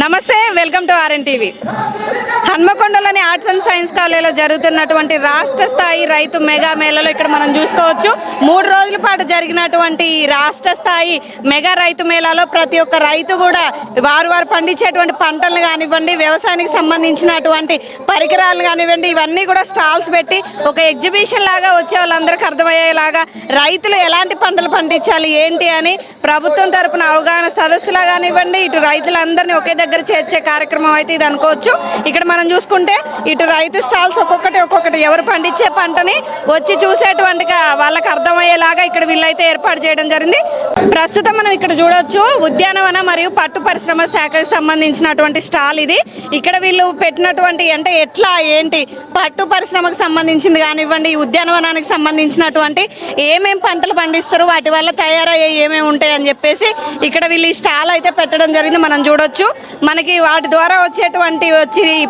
నమస్తే, welcome to RN TV. హన్మకొండలోని arts and science కాలేజీలో జరుగుతున్నటువంటి రాష్ట్ర స్థాయి రైతు మెగా మేళలో ఇక్కడ మనం చూసుకోవచ్చు. 3 రోజుల పాటు జరిగినటువంటి రాష్ట్ర స్థాయి మెగా రైతు మేళాలో ప్రతి ఒక్క రైతు కూడా వారు పండించేటువంటి పంటలను కానివ్వండి, వ్యవసాయానికి సంబంధించినటువంటి పరికరాలు కానివ్వండి, ఇవన్నీ కూడా స్టాల్స్ పెట్టి ఒక ఎగ్జిబిషన్ లాగా వచ్చే వాళ్ళందరికీ అర్థమయ్యేలాగా రైతులు ఎలాంటి పంటలు పండించాలి ఏంటి అని ప్రభుత్వం తరపున అవగాహన సదస్సులా కానివ్వండి, ఇటు రైతులందరినీ ఒకే దగ్గర చేర్చే కార్యక్రమం అయితే ఇది అనుకోవచ్చు. ఇక్కడ మనం చూసుకుంటే ఇటు రైతు స్టాల్స్ ఒక్కొక్కటి ఎవరు పండించే పంటని వచ్చి చూసేటువంటిగా వాళ్ళకి అర్థమయ్యేలాగా ఇక్కడ వీళ్ళైతే ఏర్పాటు చేయడం జరిగింది. ప్రస్తుతం మనం ఇక్కడ చూడొచ్చు, ఉద్యానవన మరియు పట్టు పరిశ్రమ శాఖకు సంబంధించినటువంటి స్టాల్ ఇది. ఇక్కడ వీళ్ళు పెట్టినటువంటి అంటే ఎట్లా ఏంటి పట్టు పరిశ్రమకు సంబంధించింది కానివ్వండి, ఉద్యానవనానికి సంబంధించినటువంటి ఏమేమి పంటలు పండిస్తారు, వాటి వల్ల తయారయ్యే ఏమేమి ఉంటాయి అని చెప్పేసి ఇక్కడ వీళ్ళు ఈ స్టాల్ అయితే పెట్టడం జరిగింది. మనం చూడొచ్చు, మనకి వాటి ద్వారా వచ్చేటువంటి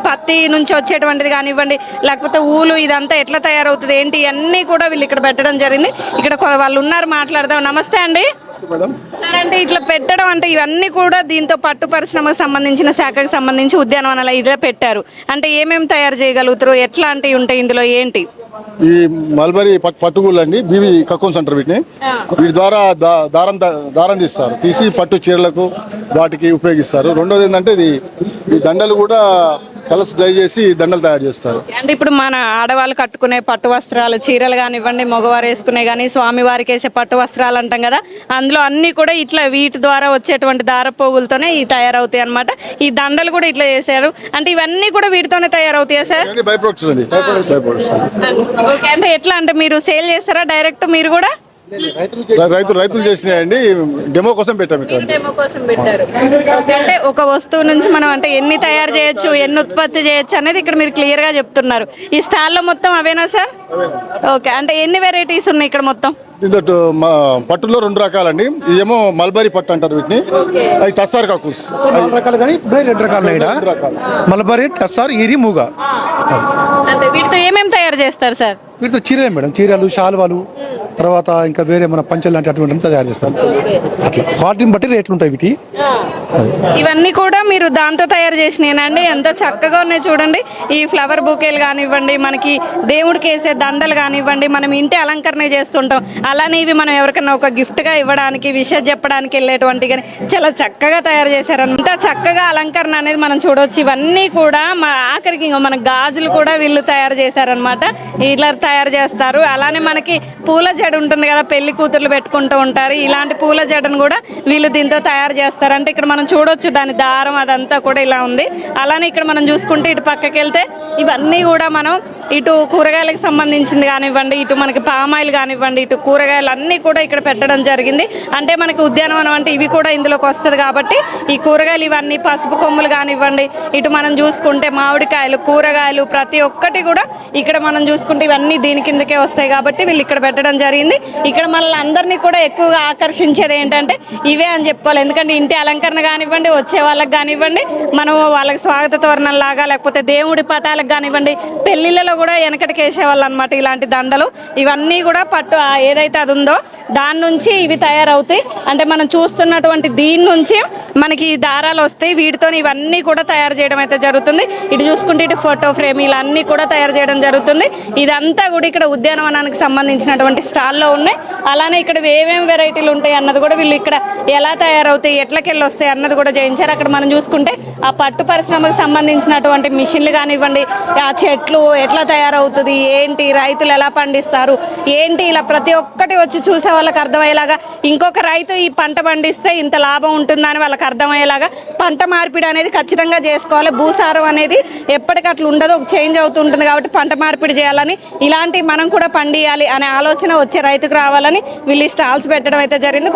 పత్తి నుంచి వచ్చేటువంటిది కానివ్వండి, లేకపోతే ఊలు ఇదంతా ఎట్లా తయారవుతుంది ఏంటి ఇవన్నీ కూడా వీళ్ళు ఇక్కడ పెట్టడం జరిగింది. ఇక్కడ వాళ్ళు ఉన్నారు, మాట్లాడదాం. నమస్తే అండి. అంటే ఇట్లా పెట్టడం అంటే ఇవన్నీ కూడా దీంతో పట్టు పరిశ్రమకు సంబంధించిన శాఖకు సంబంధించి ఉద్యానవనాలు ఇదే పెట్టారు అంటే ఏమేమి తయారు చేయగలుగుతారు, ఎట్లాంటివి ఉంటాయి ఇందులో ఏంటి? ఈ మల్బరీ పట్టుగూళ్ళు అండి, బీవీ కక్కున్స్ అంటారు వీటిని. వీటి ద్వారా దారం తీసి పట్టు చీరలకు వాటికి ఉపయోగిస్తారు. రెండోది ఏంటంటే ఈ దండలు కూడా కలర్స్ డ్రై చేసి దండలు తయారు చేస్తారు. అంటే ఇప్పుడు మన ఆడవాళ్ళు కట్టుకునే పట్టు వస్త్రాలు, చీరలు కానివ్వండి, మగవారు వేసుకునే కానీ స్వామివారికి వేసే పట్టు వస్త్రాలు అంటాం కదా, అందులో అన్ని కూడా ఇట్లా వీటి ద్వారా వచ్చేటువంటి దారపోగులతోనే ఈ తయారవుతాయి అనమాట. ఈ దండలు కూడా ఇట్లా చేశారు అంటే ఇవన్నీ కూడా వీటితోనే తయారవుతాయా సార్? బై ప్రొడక్ట్స్ అండి, బై ప్రొడక్ట్స్. ఓకే, అంటే ఎట్లా అంటే మీరు సేల్ చేస్తారా డైరెక్ట్? మీరు కూడా రైతులు చేసినాయండి, డెమో కోసం పెట్టాము ఇక్కడ. డెమో కోసం పెట్టారు. అంటే ఒక వస్తువు నుంచి మనం అంటే ఎన్ని తయారు చేయొచ్చు, ఎన్ని ఉత్పత్తి చేయొచ్చు అనేది ఇక్కడ మీరు క్లియర్ గా చెప్తున్నారు. ఈ స్టాల్లో మొత్తం అవేనా సార్? ఓకే, అంటే ఎన్ని వెరైటీస్ ఉన్నాయి ఇక్కడ మొత్తం? దీంతో పట్టులో 2 రకాలండి. ఇదేమో మల్బరీ పట్టు అంటారు వీటిని, అవి టస్సార్ కాకుస్ రకాలు కానీ 2 రకాలు మల్బరీ, టస్సార్, ఇరి, మూగా. అంటే వీటితో ఏమేమి తయారు చేస్తారు సార్? వీటితో చీరలే మేడం, చీరలు, శాలువాలు, తర్వాత ఇంకా వేరే మన పంచలు లాంటి అటువంటి తయారు చేస్తాం. అట్లా క్వాలిటీని బట్టి రేట్లు ఉంటాయి వీటి. ఇవన్నీ కూడా మీరు దాంతో తయారు చేసినాయండి. ఎంత చక్కగా ఉన్నాయి చూడండి. ఈ ఫ్లవర్ బొకేలు కానివ్వండి, మనకి దేవుడికి వేసే దండలు కానివ్వండి, మనం ఇంటి అలంకరణ చేస్తుంటాం, అలానే ఇవి మనం ఎవరికైనా ఒక గిఫ్ట్గా ఇవ్వడానికి, విషయం చెప్పడానికి వెళ్ళేటువంటి కానీ చాలా చక్కగా తయారు చేశారు. అంత చక్కగా అలంకరణ అనేది మనం చూడవచ్చు. ఇవన్నీ కూడా ఆఖరికి మన గాజులు కూడా వీళ్ళు తయారు చేశారనమాట. ఇలా తయారు చేస్తారు. అలానే మనకి పూల జడ ఉంటుంది కదా, పెళ్లి కూతుర్లు పెట్టుకుంటూ ఉంటారు, ఇలాంటి పూల జడను కూడా వీళ్ళు దీంతో తయారు చేస్తారు. అంటే ఇక్కడ మనం చూడొచ్చు దాని దారం అదంతా కూడా ఇలా ఉంది. అలానే ఇక్కడ మనం చూసుకుంటే ఇటు పక్కకి వెళ్తే ఇవన్నీ కూడా మనం ఇటు కూరగాయలకు సంబంధించింది కానివ్వండి, ఇటు మనకి పామాయిల్ కానివ్వండి, ఇటు కూరగాయలు అన్నీ కూడా ఇక్కడ పెట్టడం జరిగింది. అంటే మనకి ఉద్యానవనం అంటే ఇవి కూడా ఇందులోకి వస్తుంది కాబట్టి ఈ కూరగాయలు ఇవన్నీ పసుపు కొమ్ములు కానివ్వండి, ఇటు మనం చూసుకుంటే మామిడికాయలు, కూరగాయలు ప్రతి ఒక్కటి కూడా ఇక్కడ మనం చూసుకుంటే ఇవన్నీ దీని కిందకే వస్తాయి కాబట్టి వీళ్ళు ఇక్కడ పెట్టడం జరిగింది. ఇక్కడ మనల్ని అందరినీ కూడా ఎక్కువగా ఆకర్షించేది ఏంటంటే ఇవే అని చెప్పుకోవాలి. ఎందుకంటే ఇంటి అలంకరణ కానివ్వండి, వచ్చే వాళ్ళకి కానివ్వండి, మనం వాళ్ళకి స్వాగత తోరణం లాగా, లేకపోతే దేవుడి పటాలకు కానివ్వండి, పెళ్లిళ్ళలో కూడా వెనకటికి వేసేవాళ్ళు అనమాట ఇలాంటి దండలు. ఇవన్నీ కూడా పట్టు ఏదైతే అది ఉందో దాని నుంచి ఇవి తయారవుతాయి. అంటే మనం చూస్తున్నటువంటి దీని నుంచి మనకి దారాలు వస్తాయి, వీటితో ఇవన్నీ కూడా తయారు చేయడం అయితే జరుగుతుంది. ఇటు చూసుకుంటే ఇటు ఫోటో ఫ్రేమ్ ఇలా అన్నీ కూడా తయారు చేయడం జరుగుతుంది. ఇదంతా కూడా ఇక్కడ ఉద్యానవనానికి సంబంధించినటువంటి స్టాల్లో ఉన్నాయి. అలానే ఇక్కడ ఏమేమి వెరైటీలు ఉంటాయి అన్నది కూడా వీళ్ళు ఇక్కడ ఎలా తయారవుతాయి, ఎట్లకెళ్ళి వస్తాయి అన్నది కూడా చేయించారు. అక్కడ మనం చూసుకుంటే ఆ పట్టు పరిశ్రమకు సంబంధించినటువంటి మిషన్లు కానివ్వండి, ఆ చెట్లు ఎట్లా తయారవుతుంది ఏంటి, రైతులు ఎలా పండిస్తారు ఏంటి, ఇలా ప్రతి ఒక్కటి వచ్చి చూసే వాళ్ళకి అర్థమయ్యేలాగా, ఇంకొక రైతు ఈ పంట పండిస్తే ఇంత లాభం ఉంటుందని వాళ్ళకి అర్థమయ్యేలాగా పంట మార్పిడి అనేది ఖచ్చితంగా చేసుకోవాలి. భూసారం అనేది ఎప్పటికట్లు ఉండదు, చేంజ్ అవుతుంటుంది కాబట్టి పంట మార్పిడి చేయాలని, ఇలాంటి మనం కూడా పండియాలి అనే ఆలోచన వచ్చే రైతుకు రావాలని వీళ్ళు స్టాల్స్ పెట్టడం అయితే జరిగింది.